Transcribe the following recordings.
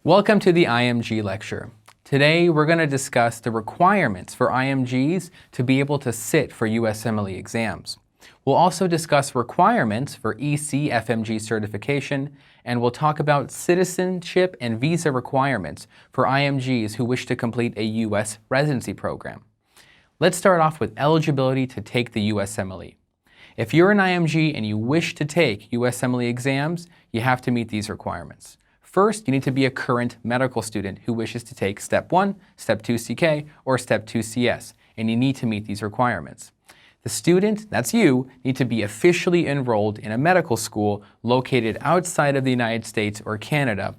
Welcome to the IMG lecture. Today we're going to discuss the requirements for IMGs to be able to sit for USMLE exams. We'll also discuss requirements for ECFMG certification, and we'll talk about citizenship and visa requirements for IMGs who wish to complete a US residency program. Let's start off with eligibility to take the USMLE. If you're an IMG and you wish to take USMLE exams, you have to meet these requirements. First, you need to be a current medical student who wishes to take Step 1, Step 2 CK, or Step 2 CS, and you need to meet these requirements. The student, that's you, need to be officially enrolled in a medical school located outside of the United States or Canada,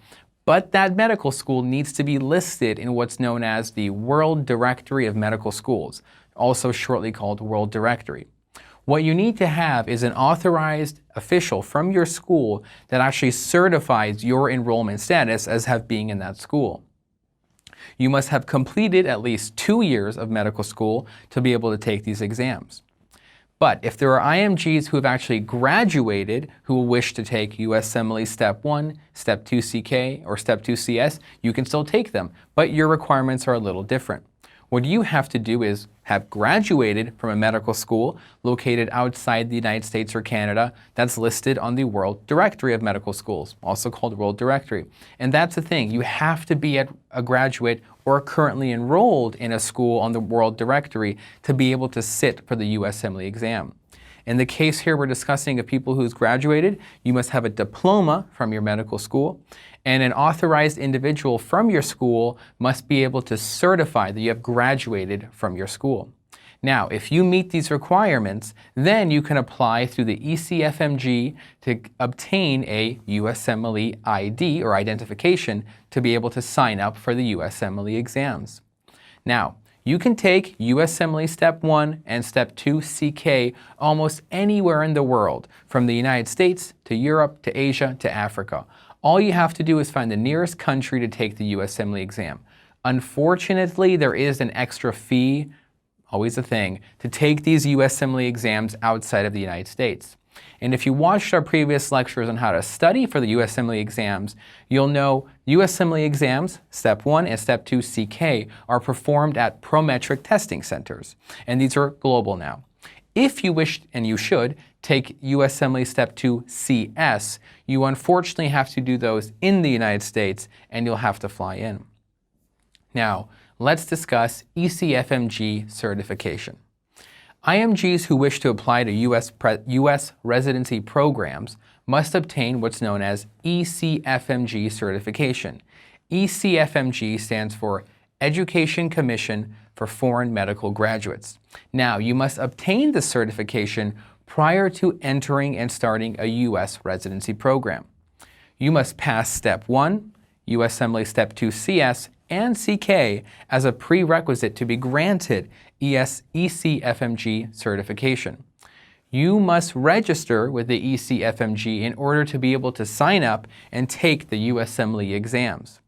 but that medical school needs to be listed in what's known as the World Directory of Medical Schools, also shortly called World Directory. What you need to have is an authorized official from your school that actually certifies your enrollment status as being in that school. You must have completed at least 2 years of medical school to be able to take these exams. But if there are IMGs who have actually graduated who wish to take USMLE Step 1, Step 2 CK, or Step 2 CS, you can still take them, but your requirements are a little different. What you have to do is have graduated from a medical school located outside the United States or Canada that's listed on the World Directory of Medical Schools, also called World Directory. And that's the thing, you have to be a graduate or currently enrolled in a school on the World Directory to be able to sit for the USMLE exam. In the case here we're discussing of people who's graduated, you must have a diploma from your medical school, and an authorized individual from your school must be able to certify that you have graduated from your school. Now, if you meet these requirements, then you can apply through the ECFMG to obtain a USMLE ID or identification to be able to sign up for the USMLE exams. Now, you can take USMLE Step 1 and Step 2 CK almost anywhere in the world, from the United States to Europe to Asia to Africa. All you have to do is find the nearest country to take the USMLE exam. Unfortunately, there is an extra fee, always a thing, to take these USMLE exams outside of the United States. And if you watched our previous lectures on how to study for the USMLE exams, you'll know USMLE exams, Step 1 and Step 2 CK, are performed at Prometric testing centers, and these are global now. If you wish, and you should, take USMLE Step 2 CS, you unfortunately have to do those in the United States, and you'll have to fly in. Now, let's discuss ECFMG certification. IMGs who wish to apply to US residency programs must obtain what's known as ECFMG certification. ECFMG stands for Education Commission for Foreign Medical Graduates. Now, you must obtain the certification prior to entering and starting a US residency program. You must pass Step 1, USMLE Step 2 CS, and CK as a prerequisite to be granted ECFMG certification. You must register with the ECFMG in order to be able to sign up and take the USMLE exams.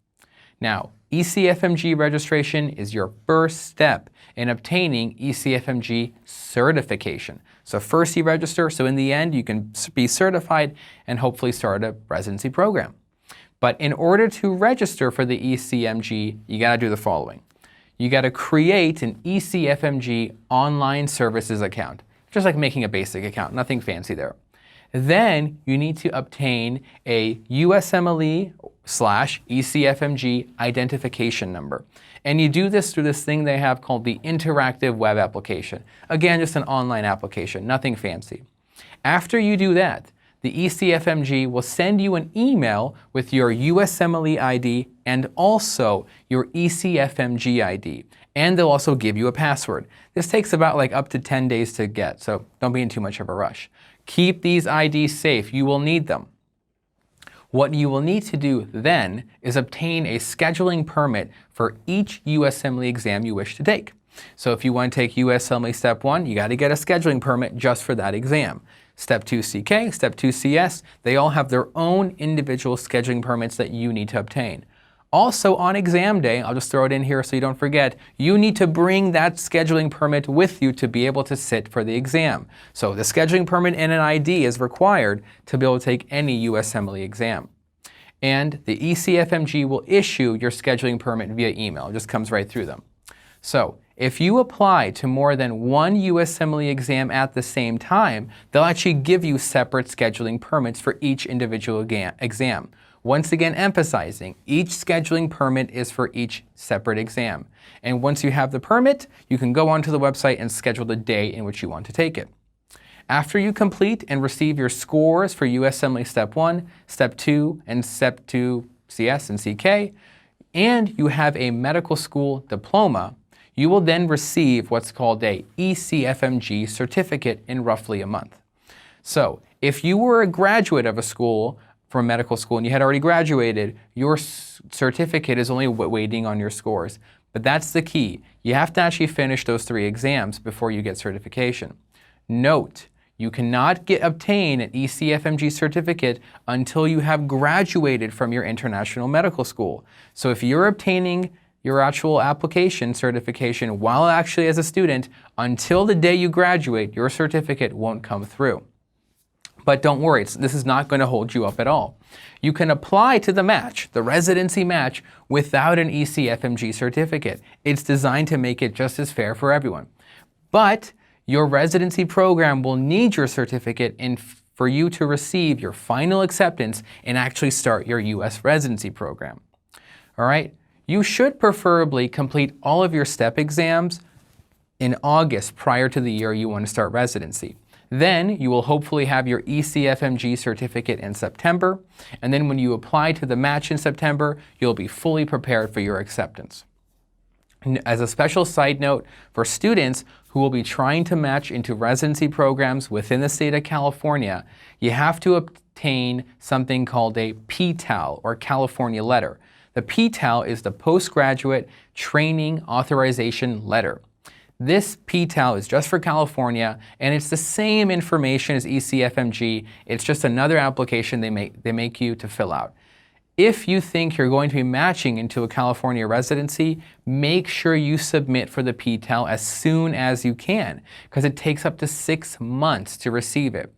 Now, ECFMG registration is your first step in obtaining ECFMG certification. So first you register, so in the end you can be certified and hopefully start a residency program. But in order to register for the ECFMG, you gotta do the following. You gotta create an ECFMG online services account, just like making a basic account, nothing fancy there. Then you need to obtain a USMLE/ECFMG identification number. And you do this through this thing they have called the interactive web application. Again, just an online application, nothing fancy. After you do that, the ECFMG will send you an email with your USMLE ID and also your ECFMG ID. And they'll also give you a password. This takes about up to 10 days to get, so don't be in too much of a rush. Keep these IDs safe, you will need them. What you will need to do then is obtain a scheduling permit for each USMLE exam you wish to take. So if you want to take USMLE Step 1, you got to get a scheduling permit just for that exam. Step 2 CK, Step 2 CS, they all have their own individual scheduling permits that you need to obtain. Also on exam day, I'll just throw it in here so you don't forget, you need to bring that scheduling permit with you to be able to sit for the exam. So the scheduling permit and an ID is required to be able to take any USMLE exam. and the ECFMG will issue your scheduling permit via email. It just comes right through them. So if you apply to more than one USMLE exam at the same time, they'll actually give you separate scheduling permits for each individual exam. Once again emphasizing, each scheduling permit is for each separate exam. And once you have the permit, you can go onto the website and schedule the day in which you want to take it. After you complete and receive your scores for USMLE Step 1, Step 2, and Step 2 CS and CK, and you have a medical school diploma, you will then receive what's called a ECFMG certificate in roughly a month. So if you were a graduate of a school from medical school and you had already graduated, your certificate is only waiting on your scores. But that's the key. You have to actually finish those 3 exams before you get certification. Note, you cannot obtain an ECFMG certificate until you have graduated from your international medical school. So if you're obtaining your actual application certification while actually as a student, until the day you graduate, your certificate won't come through. But don't worry, this is not going to hold you up at all. You can apply to the match, the residency match, without an ECFMG certificate. It's designed to make it just as fair for everyone. But your residency program will need your certificate for you to receive your final acceptance and actually start your U.S. residency program. All right? You should preferably complete all of your STEP exams in August prior to the year you want to start residency. Then you will hopefully have your ECFMG certificate in September, and then when you apply to the match in September, you'll be fully prepared for your acceptance. As a special side note, for students who will be trying to match into residency programs within the state of California, you have to obtain something called a PTAL, or California letter. The PTAL is the Postgraduate Training Authorization Letter. This PTAL is just for California, and it's the same information as ECFMG. It's just another application they make you to fill out. If you think you're going to be matching into a California residency, make sure you submit for the PTAL as soon as you can, because it takes up to 6 months to receive it.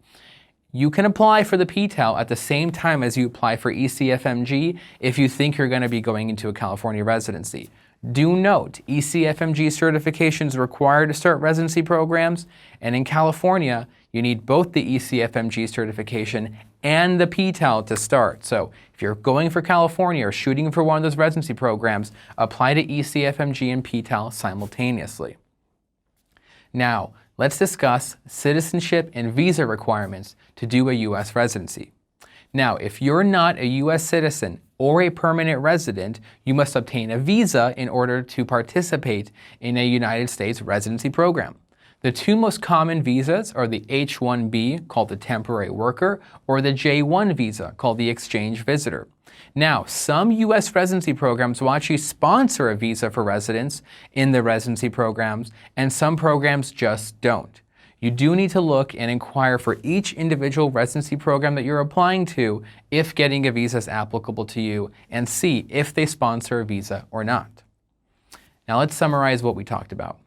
You can apply for the PTAL at the same time as you apply for ECFMG if you think you're going to be going into a California residency. Do note, ECFMG certification is required to start residency programs, and in California, you need both the ECFMG certification and the PTAL to start. So if you're going for California or shooting for one of those residency programs, apply to ECFMG and PTAL simultaneously. Now, let's discuss citizenship and visa requirements to do a U.S. residency. Now, if you're not a U.S. citizen or a permanent resident, you must obtain a visa in order to participate in a United States residency program. The 2 most common visas are the H-1B, called the temporary worker, or the J-1 visa, called the exchange visitor. Now, some U.S. residency programs will actually sponsor a visa for residents in the residency programs, and some programs just don't. You do need to look and inquire for each individual residency program that you're applying to if getting a visa is applicable to you, and see if they sponsor a visa or not. Now let's summarize what we talked about.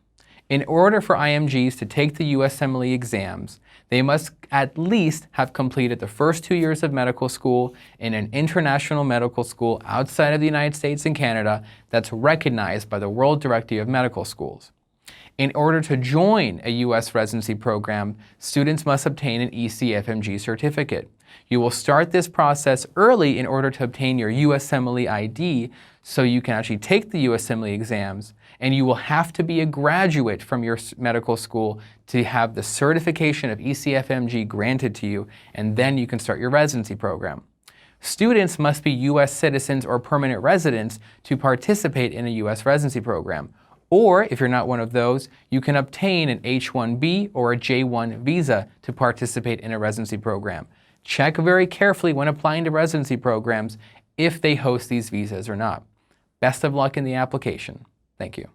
In order for IMGs to take the USMLE exams, they must at least have completed the first 2 years of medical school in an international medical school outside of the United States and Canada that's recognized by the World Directory of Medical Schools. In order to join a U.S. residency program, students must obtain an ECFMG certificate. You will start this process early in order to obtain your USMLE ID so you can actually take the USMLE exams, and you will have to be a graduate from your medical school to have the certification of ECFMG granted to you, and then you can start your residency program. Students must be U.S. citizens or permanent residents to participate in a U.S. residency program. Or, if you're not one of those, you can obtain an H-1B or a J-1 visa to participate in a residency program. Check very carefully when applying to residency programs if they host these visas or not. Best of luck in the application. Thank you.